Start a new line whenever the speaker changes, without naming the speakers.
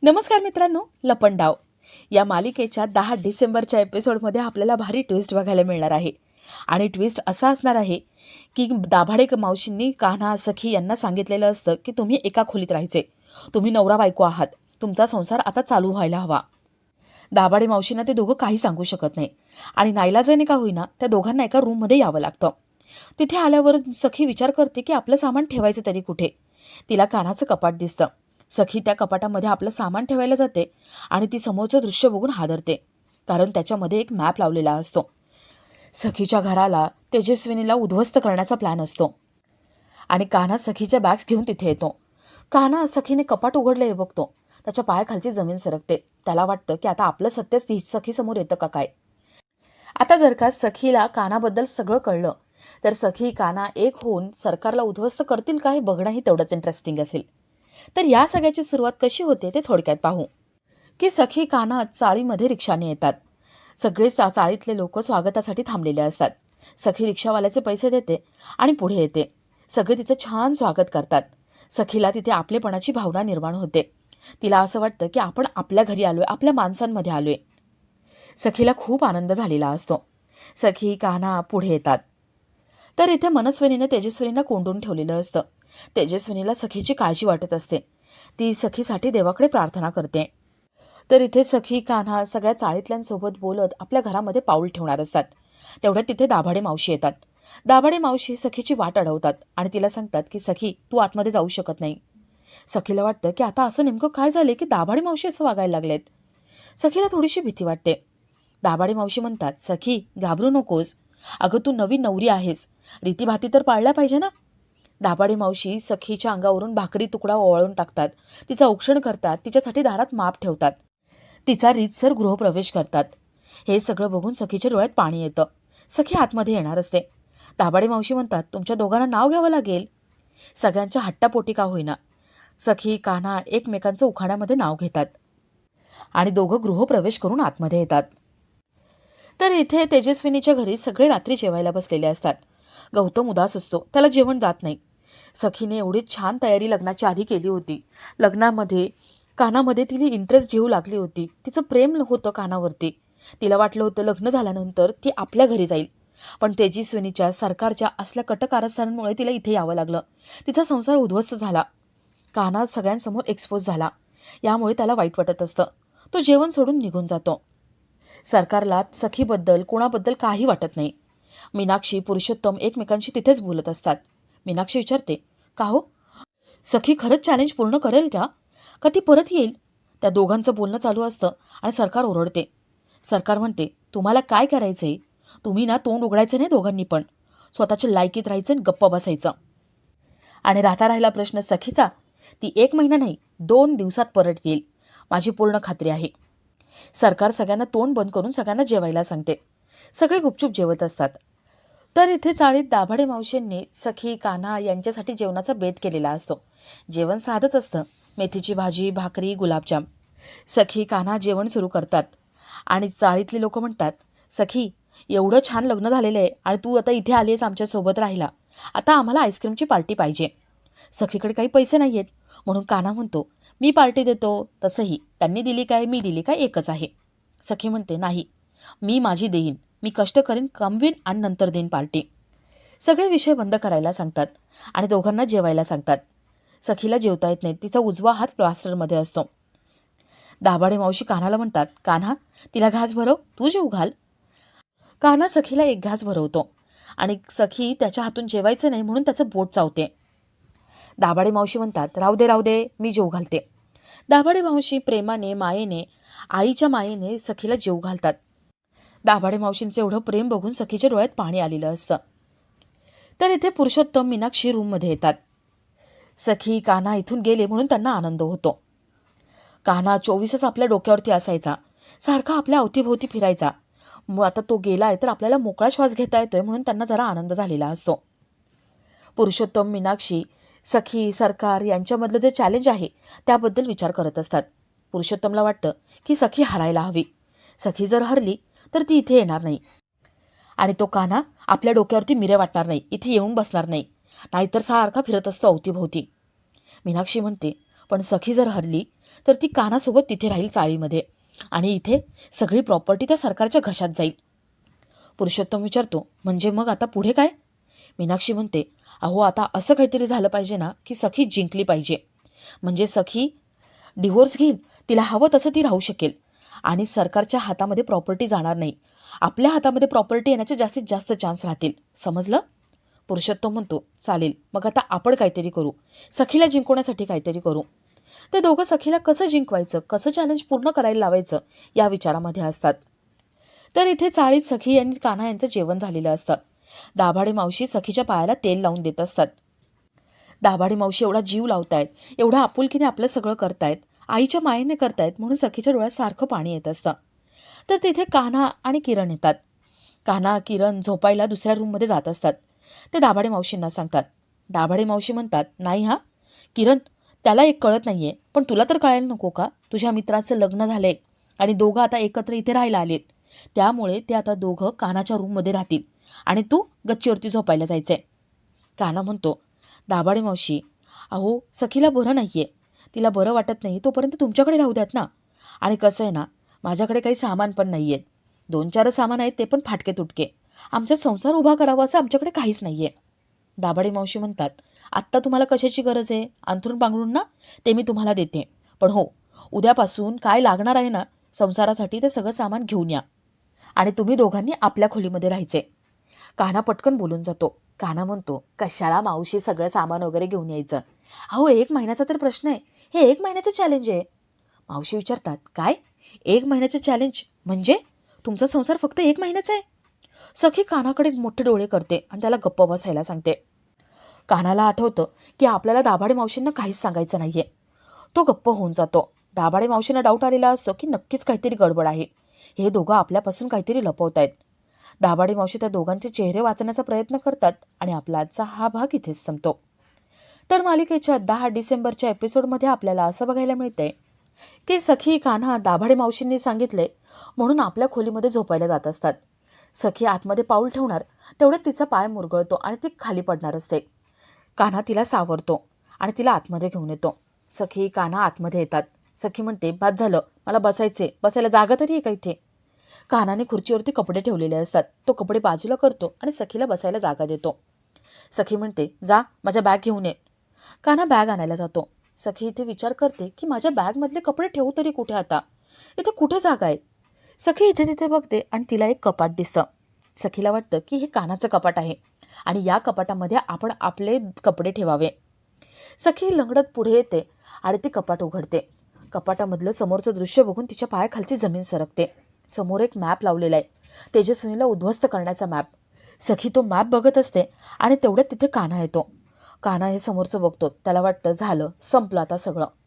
नमस्कार मित्रांनो, लपंडाव या मालिकेच्या 10 डिसेंबरच्या एपिसोडमध्ये आपल्याला भारी ट्विस्ट बघायला मिळणार आहे. आणि ट्विस्ट असा असणार आहे की दाभाडे मावशींनी कान्हा सखी यांना सांगितलेलं असतं की तुम्ही एका खोलीत राहायचे, तुम्ही नवरा बायको आहात, तुमचा संसार आता चालू व्हायला हवा. दाभाडे मावशींना ते दोघं काही सांगू शकत नाही आणि नाईलाजाने का होईना त्या दोघांना एका रूममध्ये यावं लागतं. तिथे आल्यावर सखी विचार करते की आपलं सामान ठेवायचं तरी कुठे. तिला कान्हाचं कपाट दिसतं. सखी त्या कपाटामध्ये आपलं सामान ठेवायला जाते आणि ती समोरचं दृश्य बघून हादरते, कारण त्याच्यामध्ये एक मॅप लावलेला असतो. सखीच्या घराला तेजस्विनीला उद्ध्वस्त करण्याचा प्लॅन असतो आणि कान्हा सखीच्या बॅग्स घेऊन तिथे येतो. कान्हा सखीने कपाट उघडले हे बघतो. त्याच्या पायाखालची जमीन सरकते. त्याला वाटतं की आता आपलं सत्यच सखीसमोर येतं का काय. आता जर का सखीला कान्हाबद्दल सगळं कळलं तर सखी कान्हा एक होऊन सरकारला उद्ध्वस्त करतील का हे बघणंही तेवढंच इंटरेस्टिंग असेल. तर या सगळ्याची सुरुवात कशी होते ते थोडक्यात पाहू. की सखी कान्हा चाळीमध्ये रिक्षाने येतात. सगळे चाळीतले लोक स्वागतासाठी थांबलेले असतात. सखी रिक्षावाल्याचे पैसे देते आणि पुढे येते. सगळे तिचं छान स्वागत करतात. सखीला तिथे आपलेपणाची भावना निर्माण होते. तिला असं वाटतं की आपण आपल्या घरी आलोय, आपल्या माणसांमध्ये आलोय. सखीला खूप आनंद झालेला असतो. सखी कान्हा पुढे येतात. तर इथे मनस्विनीने तेजस्विनीला कोंडून ठेवलेलं असतं. तेजस्विनीला सखीची काळजी वाटत असते. ती सखीसाठी देवाकडे प्रार्थना करते. तर इथे सखी कान्हा सगळ्या चाळीतल्यांसोबत बोलत आपल्या घरामध्ये पाऊल ठेवणार असतात. तेवढ्यात तिथे दाभाडे मावशी येतात. दाभाडे मावशी सखीची वाट अडवतात आणि तिला सांगतात की सखी, तू आतमध्ये जाऊ शकत नाही. सखीला वाटतं की आता असं नेमकं काय झाले की दाभाडे मावशी असं वागायला लागलेत. सखीला थोडीशी भीती वाटते. दाभाडे मावशी म्हणतात, सखी घाबरू नकोस, अगं तू नवीन नवरी आहेस, रीतीभाती तर पाळल्या पाहिजे ना. दाभाडे मावशी सखीच्या अंगावरून भाकरी तुकडा ओवाळून टाकतात. तिचं औक्षण करतात. तिच्यासाठी दारात माप ठेवतात. तिचा रीतसर गृहप्रवेश करतात. हे सगळं बघून सखीच्या डोळ्यात पाणी येतं. सखी आतमध्ये येणार असते. दाभाडे मावशी म्हणतात, तुमच्या दोघांना नाव घ्यावं लागेल. सगळ्यांच्या हट्टापोटी का होईना सखी कान्हा एकमेकांचं उखाण्यामध्ये नाव घेतात आणि दोघं गृहप्रवेश करून आतमध्ये येतात. तर इथे तेजस्विनीच्या घरी सगळे रात्री जेवायला बसलेले असतात. गौतम उदास असतो. त्याला जेवण जात नाही. सखीने एवढी छान तयारी लग्नाच्या आधी केली होती. लग्नामध्ये कान्हामध्ये तिला इंटरेस्ट घेऊ लागली होती. तिचं प्रेम होतं कान्हावरती. तिला वाटलं होतं लग्न झाल्यानंतर ती आपल्या घरी जाईल. पण तेजस्विनीच्या सरकारच्या असल्या कट कारस्थानांमुळे तिला इथे यावं लागलं. तिचा संसार उद्ध्वस्त झाला. कान्हा सगळ्यांसमोर एक्सपोज झाला. यामुळे त्याला वाईट वाटत असतं. तो जेवण सोडून निघून जातो. सरकारला सखीबद्दल कोणाबद्दल काही वाटत नाही. मीनाक्षी पुरुषोत्तम एकमेकांशी तिथेच बोलत असतात. मीनाक्षी विचारते, का हो, सखी खरंच चॅलेंज पूर्ण करेल का? का ती परत येईल? त्या दोघांचं बोलणं चालू असतं आणि सरकार ओरडते. सरकार म्हणते, तुम्हाला काय करायचंय? तुम्ही ना तोंड उघडायचं नाही दोघांनी पण. स्वतःच्या लायकीत राहायचं आणि गप्प बसायचं. आणि राहिला प्रश्न सखीचा. ती 1 महिना नाही 2 दिवसात परत येईल, माझी पूर्ण खात्री आहे. सरकार सगळ्यांना तोंड बंद करून सगळ्यांना जेवायला सांगते. सगळे गुपचूप जेवत असतात. तर इथे चाळीत दाभाडे मावशींनी सखी कान्हा यांच्यासाठी जेवणाचा बेत केलेला असतो. जेवण साधंच असतं. मेथीची भाजी, भाकरी, गुलाबजाम. सखी कान्हा जेवण सुरू करतात आणि चाळीतले लोक म्हणतात, सखी एवढं छान लग्न झालेलं आहे आणि तू आता इथे आली आहेस आमच्यासोबत राहिला, आता आम्हाला आईस्क्रीमची पार्टी पाहिजे. सखीकडे काही पैसे नाही आहेत म्हणून कान्हा म्हणतो, मी पार्टी देतो. तसंही त्यांनी दिली काय मी दिली काय एकच आहे. सखी म्हणते, नाही, मी माझी देईन, मी कष्ट करेन, कमवीन आणि नंतर देईन पार्टी. सगळे विषय बंद करायला सांगतात आणि दोघांना जेवायला सांगतात. सखीला जेवता येत नाही. तिचा उजवा हात प्लास्टरमध्ये असतो. दाभाडे मावशी कान्हाला म्हणतात, कान्हा तिला घास भरव, तू जेव घाल. कान्हा सखीला एक घास भरवतो आणि सखी त्याच्या हातून जेवायचं नाही म्हणून त्याचं बोट चावते. दाभाडे मावशी म्हणतात, राहू दे, मी जेव घालते. दाभाडे मावशी प्रेमाने, मायेने, आईच्या मायेने सखीला जेव घालतात. दाभाडे मावशींचं एवढं प्रेम बघून सखीच्या डोळ्यात पाणी आलेलं असतं. तर इथे पुरुषोत्तम मीनाक्षी रूममध्ये येतात. सखी कान्हा इथून गेले म्हणून त्यांना आनंद होतो. कान्हा 24च आपल्या डोक्यावरती असायचा, सारखा आपल्या अवतीभोवती फिरायचा. मग आता तो गेलाय तर आपल्याला मोकळा श्वास घेता येतोय म्हणून त्यांना जरा आनंद झालेला असतो. पुरुषोत्तम, मीनाक्षी, सखी, सरकार यांच्यामधलं जे चॅलेंज आहे त्याबद्दल विचार करत असतात. पुरुषोत्तमला वाटतं की सखी हरायला हवी. सखी जर हरली तर ती इथे येणार नाही आणि तो कान्हा आपल्या डोक्यावरती मिरे वाटणार नाही, इथे येऊन बसणार नाही, नाहीतर सारखा फिरत असतो अवतीभोवती. मीनाक्षी म्हणते, पण सखी जर हरली तर ती कानासोबत तिथे राहील चाळीमध्ये आणि इथे सगळी प्रॉपर्टी त्या सरकारच्या घशात जाईल. पुरुषोत्तम विचारतो, म्हणजे मग आता पुढे काय? मीनाक्षी म्हणते, अहो आता असं काहीतरी झालं पाहिजे ना की सखी जिंकली पाहिजे. म्हणजे सखी डिव्होर्स घेईल, तिला हवं तसं ती राहू शकेल आणि सरकारच्या हातामध्ये प्रॉपर्टी जाणार नाही. आपल्या हातामध्ये प्रॉपर्टी येण्याचे जास्तीत जास्त चान्स राहतील. समजलं? पुरुषोत्तम म्हणतो, चालेल, मग आता आपण काहीतरी करू, सखीला जिंकवण्यासाठी काहीतरी करू. ते दोघं सखीला कसं जिंकवायचं, कसं चॅलेंज पूर्ण करायला लावायचं या विचारामध्ये असतात. तर इथे चाळीत सखी आणि कान्हा यांचं जेवण झालेलं असतं. दाभाडे मावशी सखीच्या पायाला तेल लावून देत असतात. दाभाडे मावशी एवढा जीव लावतायत, एवढा आपुलकीने आपलं सगळं करतायत, आईच्या मायेने करतायत म्हणून सखीच्या डोळ्यात सारखं पाणी येत असतं. तर तिथे कान्हा आणि किरण येतात. कान्हा किरण झोपायला दुसऱ्या रूममध्ये जात असतात. ते दाभाडे मावशींना सांगतात. दाभाडे मावशी म्हणतात, नाही हा किरण, त्याला एक कळत नाहीये, पण तुला तर कळायला नको का? तुझ्या मित्राचं लग्न झालंय आणि दोघं आता एकत्र इथे राहायला आलेत, त्यामुळे ते आता दोघं कान्हाच्या रूममध्ये राहतील आणि तू गच्चीवरती झोपायला जायचंय. कान्हा म्हणतो, दाभाडे मावशी, अहो सखीला बरं नाहीये, तिला बरं वाटत नाही तोपर्यंत तुमच्याकडे राहू द्यात ना. आणि कसं आहे ना, माझ्याकडे काही सामान पण नाही आहेत, 2-4 सामान आहेत, ते पण फाटके तुटके. आमचा संसार उभा करावा असं आमच्याकडे काहीच नाही आहे. दाभाडे मावशी म्हणतात, आत्ता तुम्हाला कशाची गरज आहे? अंथरूण पांघरूण ना, ते मी तुम्हाला देते. पण हो, उद्यापासून काय लागणार आहे ना संसारासाठी ते सगळं सामान घेऊन या आणि तुम्ही दोघांनी आपल्या खोलीमध्ये राहायचे. कान्हा पटकन बोलून जातो. कान्हा म्हणतो, कशाला मावशी सगळं सामान वगैरे घेऊन यायचं? अहो 1 महिन्याचा तर प्रश्न आहे, हे 1 महिन्याचं चॅलेंज आहे. मावशी विचारतात, काय 1 महिन्याचं चॅलेंज? म्हणजे तुमचा संसार फक्त 1 महिन्याचा आहे? सखी कान्हाकडे मोठे डोळे करते आणि त्याला गप्प बसायला सांगते. कान्हाला आठवतं की आपल्याला दाभाडे मावशींना काहीच सांगायचं नाहीये. तो गप्प होऊन जातो. दाभाडे मावशींना डाऊट आलेला असतो की नक्कीच काहीतरी गडबड आहे, हे दोघं आपल्यापासून काहीतरी लपवतायत. दाभाडे मावशी त्या दोघांचे चेहरे वाचण्याचा प्रयत्न करतात आणि आपला आजचा हा भाग इथेच संपतो. तर मालिकेच्या 10 डिसेंबरच्या एपिसोडमध्ये आपल्याला असं बघायला मिळतंय की सखी कान्हा दाभाडे मावशींनी सांगितले म्हणून आपल्या खोलीमध्ये झोपायला जात असतात. सखी आतमध्ये पाऊल ठेवणार तेवढ्यात तिचा पाय मुरगळतो आणि ती खाली पडणार असते. कान्हा तिला सावरतो आणि तिला आतमध्ये घेऊन येतो. सखी कान्हा आतमध्ये येतात. सखी म्हणते, बाद झालं, मला बसायला जागा तरी आहे का इथे? कान्हाने खुर्चीवरती कपडे ठेवलेले असतात. तो कपडे बाजूला करतो आणि सखीला बसायला जागा देतो. सखी म्हणते, जा माझ्या बॅग घेऊन ये. कान्हा बॅग आणायला जातो. सखी इथे विचार करते की माझ्या बॅगमधले कपडे ठेवू तरी कुठे आता? इथे कुठे जागा आहे? सखी इथे तिथे बघते आणि तिला एक कपाट दिसतं. सखीला वाटतं की हे कान्हाचं कपाट आहे आणि या कपाटामध्ये आपण आपले कपडे ठेवावे. सखी लंगडत पुढे येते आणि ती कपाट उघडते. कपाटामधलं समोरचं दृश्य बघून तिच्या पायाखालची जमीन सरकते. समोर एक मॅप लावलेला आहे, तेजस्विनीला उद्ध्वस्त करण्याचा मॅप. सखी तो मॅप बघत असते आणि तेवढ्यात तिथे कान्हा येतो. कान्हा हे समोरचं बघतो. त्याला वाटतं झालं, संपलं आता सगळं.